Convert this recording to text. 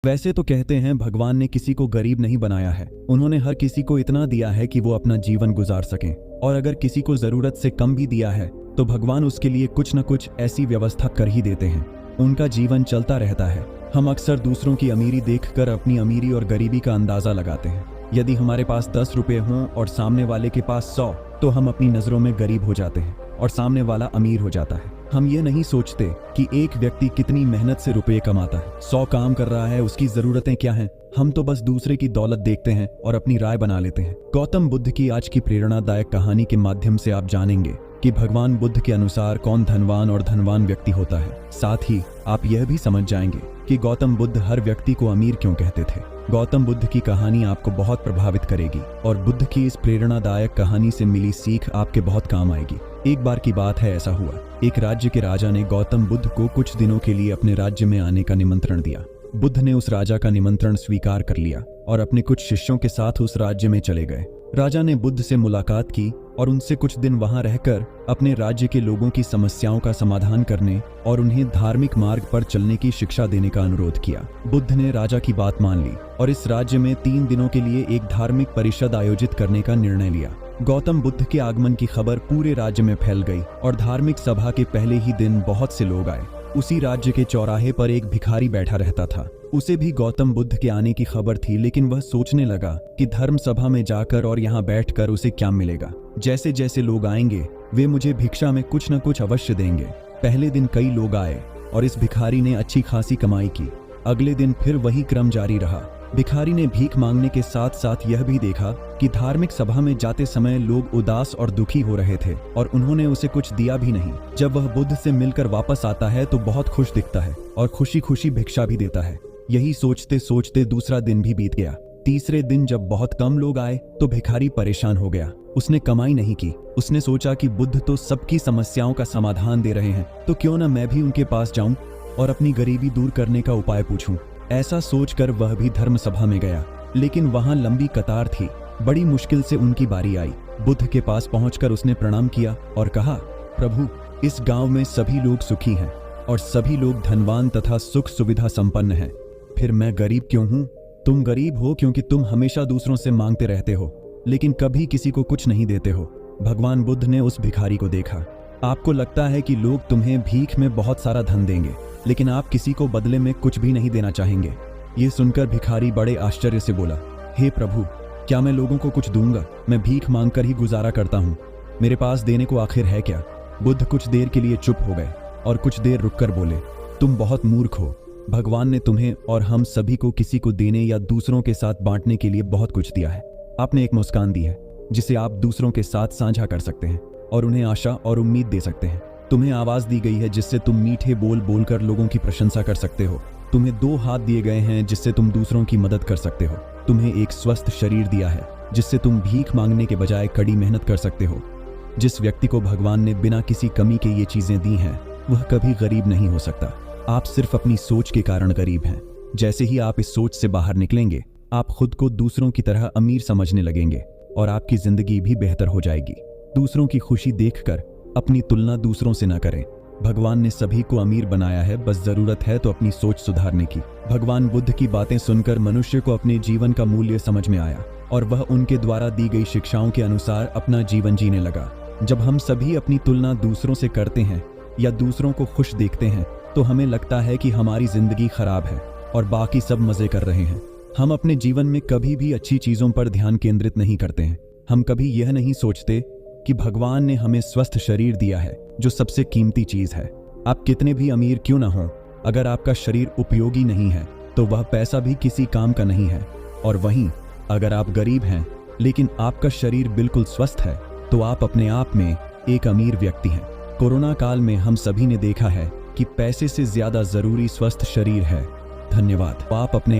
वैसे तो कहते हैं भगवान ने किसी को गरीब नहीं बनाया है, उन्होंने हर किसी को इतना दिया है कि वो अपना जीवन गुजार सकें। और अगर किसी को जरूरत से कम भी दिया है तो भगवान उसके लिए कुछ न कुछ ऐसी व्यवस्था कर ही देते हैं, उनका जीवन चलता रहता है। हम अक्सर दूसरों की अमीरी देखकर अपनी अमीरी और गरीबी का अंदाजा लगाते हैं। यदि हमारे पास 10 रुपए हों और सामने वाले के पास 100, तो हम अपनी नजरों में गरीब हो जाते हैं और सामने वाला अमीर हो जाता है। हम ये नहीं सोचते कि एक व्यक्ति कितनी मेहनत से रुपए कमाता है, 100 काम कर रहा है, उसकी जरूरतें क्या हैं। हम तो बस दूसरे की दौलत देखते हैं और अपनी राय बना लेते हैं। गौतम बुद्ध की आज की प्रेरणादायक कहानी के माध्यम से आप जानेंगे कि भगवान बुद्ध के अनुसार कौन धनवान और धनवान व्यक्ति होता है। साथ ही आप यह भी समझ जाएंगे कि गौतम बुद्ध हर व्यक्ति को अमीर क्यों कहते थे। गौतम बुद्ध की कहानी आपको बहुत प्रभावित करेगी और बुद्ध की इस प्रेरणादायक कहानी से मिली सीख आपके बहुत काम आएगी। एक बार की बात है, ऐसा हुआ, एक राज्य के राजा ने गौतम बुद्ध को कुछ दिनों के लिए अपने राज्य में आने का निमंत्रण दिया। बुद्ध ने उस राजा का निमंत्रण स्वीकार कर लिया और अपने कुछ शिष्यों के साथ उस राज्य में चले गए। राजा ने बुद्ध से मुलाकात की और उनसे कुछ दिन वहां रहकर अपने राज्य के लोगों की समस्याओं का समाधान करने और उन्हें धार्मिक मार्ग पर चलने की शिक्षा देने का अनुरोध किया। बुद्ध ने राजा की बात मान ली और इस राज्य में 3 दिनों के लिए एक धार्मिक परिषद आयोजित करने का निर्णय लिया। गौतम बुद्ध के आगमन की खबर पूरे राज्य में फैल गई और धार्मिक सभा के पहले ही दिन बहुत से लोग आए। उसी राज्य के चौराहे पर एक भिखारी बैठा रहता था। उसे भी गौतम बुद्ध के आने की खबर थी, लेकिन वह सोचने लगा कि धर्म सभा में जाकर और यहाँ बैठकर उसे क्या मिलेगा। जैसे जैसे लोग आएंगे वे मुझे भिक्षा में कुछ न कुछ अवश्य देंगे। पहले दिन कई लोग आए और इस भिखारी ने अच्छी खासी कमाई की। अगले दिन फिर वही क्रम जारी रहा। भिखारी ने भीख मांगने के साथ साथ यह भी देखा कि धार्मिक सभा में जाते समय लोग उदास और दुखी हो रहे थे और उन्होंने उसे कुछ दिया भी नहीं। जब वह बुद्ध से मिलकर वापस आता है तो बहुत खुश दिखता है और खुशी खुशी भिक्षा भी देता है। यही सोचते सोचते दूसरा दिन भी बीत गया। तीसरे दिन जब बहुत कम लोग आए तो भिखारी परेशान हो गया। उसने कमाई नहीं की। उसने सोचा कि बुद्ध तो सबकी समस्याओं का समाधान दे रहे हैं, तो क्यों न मैं भी उनके पास जाऊं और अपनी गरीबी दूर करने का उपाय पूछूं। ऐसा सोचकर वह भी धर्म सभा में गया, लेकिन वहां लंबी कतार थी। बड़ी मुश्किल से उनकी बारी आई। बुद्ध के पास पहुंचकर उसने प्रणाम किया और कहा, प्रभु, इस गांव में सभी लोग सुखी हैं और सभी लोग धनवान तथा सुख सुविधा संपन्न हैं, फिर मैं गरीब क्यों हूं? तुम गरीब हो क्योंकि तुम हमेशा दूसरों से मांगते रहते हो, लेकिन कभी किसी को कुछ नहीं देते हो। भगवान बुद्ध ने उस भिखारी को देखा। आपको लगता है कि लोग तुम्हें भीख में बहुत सारा धन देंगे, लेकिन आप किसी को बदले में कुछ भी नहीं देना चाहेंगे। ये सुनकर भिखारी बड़े आश्चर्य से बोला, हे प्रभु, क्या मैं लोगों को कुछ दूंगा? मैं भीख मांगकर ही गुजारा करता हूँ, मेरे पास देने को आखिर है क्या? बुद्ध कुछ देर के लिए चुप हो गए और कुछ देर रुककर बोले, तुम बहुत मूर्ख हो। भगवान ने तुम्हें और हम सभी को किसी को देने या दूसरों के साथ बांटने के लिए बहुत कुछ दिया है। आपने एक मुस्कान दी है जिसे आप दूसरों के साथ साझा कर सकते हैं और उन्हें आशा और उम्मीद दे सकते हैं। तुम्हें आवाज दी गई है जिससे तुम मीठे बोल बोलकर लोगों की प्रशंसा कर सकते हो। तुम्हें 2 हाथ दिए गए हैं जिससे तुम दूसरों की मदद कर सकते हो। तुम्हें एक स्वस्थ शरीर दिया है जिससे तुम भीख मांगने के बजाय कड़ी मेहनत कर सकते हो। जिस व्यक्ति को भगवान ने बिना किसी कमी के ये चीजें दी हैं, वह कभी गरीब नहीं हो सकता। आप सिर्फ अपनी सोच के कारण गरीब हैं। जैसे ही आप इस सोच से बाहर निकलेंगे, आप खुद को दूसरों की तरह अमीर समझने लगेंगे और आपकी जिंदगी भी बेहतर हो जाएगी। दूसरों की खुशी देखकर अपनी तुलना दूसरों से न करें। भगवान ने सभी को अमीर बनाया है, बस जरूरत है तो अपनी सोच सुधारने की। भगवान बुद्ध की बातें सुनकर मनुष्य को अपने जीवन का मूल्य समझ में आया और वह उनके द्वारा दी गई शिक्षाओं के अनुसार अपना जीवन जीने लगा। जब हम सभी अपनी तुलना दूसरों से करते हैं या दूसरों को खुश देखते हैं, तो हमें लगता है कि हमारी जिंदगी खराब है और बाकी सब मजे कर रहे हैं। हम अपने जीवन में कभी भी अच्छी चीजों पर ध्यान केंद्रित नहीं करते हैं। हम कभी यह नहीं सोचते कि भगवान ने हमें स्वस्थ शरीर दिया है, जो सबसे कीमती चीज है। आप कितने भी अमीर क्यों ना हो, अगर आपका शरीर उपयोगी नहीं है तो वह पैसा भी किसी काम का नहीं है। और वहीं अगर आप गरीब हैं लेकिन आपका शरीर बिल्कुल स्वस्थ है, तो आप अपने आप में एक अमीर व्यक्ति हैं। कोरोना काल में हम सभी ने देखा है कि पैसे से ज्यादा जरूरी स्वस्थ शरीर है। धन्यवाद। आप अपने